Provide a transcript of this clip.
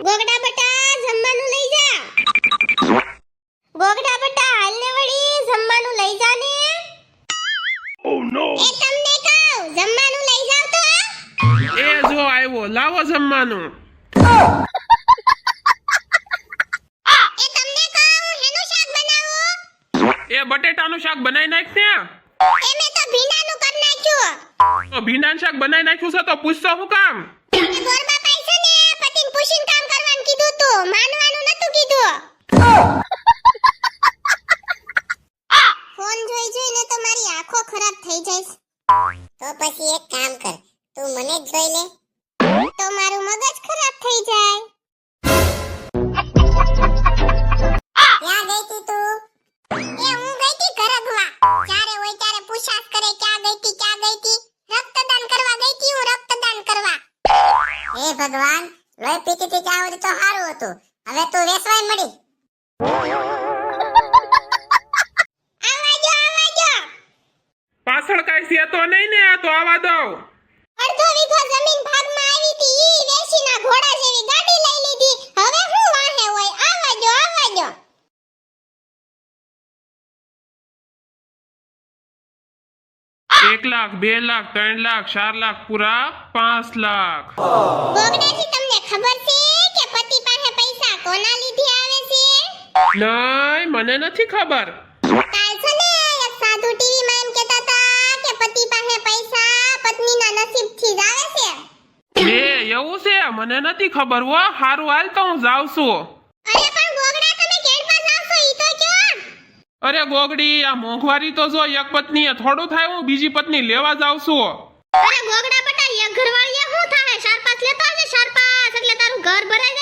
ગોગડા બટા જમવાનું લઈ જા. ગોગડા બટા હાલને વળી જમવાનું લઈ જા ને. Oh no. એ તમને કહું જમવાનું લઈ જાવ તો. એ જો આવ્યો, લાવો જમવાનું. એ તમને કહું હેનું શાક બનાવો. એ બટેટાનું શાક બનાવી નાખ ને. એ મેં તો ભીંડાનું કરી નાખ્યું. તો ભીંડાનું શાક બનાવી નાખ્યું છે તો પૂછતો હું કામ? એ ગોરબા પૈસે ને પતિને પૂછીને કામ કરવાનું કીધું તું, માનવાનું નતું કીધું. ફોન જોઈને તો મારી આંખો ખરાબ થઈ જાય. તો પછી એક કામ કર, તું મને જ જોઈ લે. તો મારું મગજ ખરાબ થઈ જાય. ક્યાં ગઈ તી તું? એ હું ગઈ તી ગરગવા. જ્યારે હોય ત્યારે પૂછાસ કરે ક્યાં ગઈ તી ક્યાં ગઈ તી. રક્તદાન કરવા ગઈ તી હું, રક્તદાન કરવા. હે ભગવાન, લોહી પીતી હતી ત્યાં સુધી તો સારું હતું, હવે તું વેસવાય મળી. આવાજો. પાછળ કાંઈ છે તો નહીં ને? તો આવા દો. અડધો વીઘો જમીન ભાગમાં આવી તી, ઈ વેચીના ઘોડા જેવી ગાડી લઈ લીધી. હવે હું વાહે હોય. આવાજો. 1 લાખ, 2 લાખ, 3 લાખ, 4 લાખ, પૂરા 5 લાખ. ગોગડાજી તમને ખબર છે કે પતિ પાસે પૈસા કોના લીધે આવે છે? નહીં, મને નથી ખબર. કાલ છે ને એક સાધુ ટીવીમાં એમ કહેતા હતા કે પતિ પાસે પૈસા પત્નીના નસીબથી જ આવે છે. એવું છે? મને નથી ખબર હો. હારું હાલ તો હું જાઉં છું. અરે પણ ગોગડા તમે કેડવા જાવ છો ઈ તો કયો? અરે ગોગડી, આ મોંઘવારી તો જો એક પત્નીએ થોડું થાય, હું બીજી પત્ની લેવા જાઉં છું. અરે ગોગડા બટા એક ઘરવાળીએ શું થાય? 4-5 લેતો હશે, 4-5 એટલે તારું ઘર ભરાઈ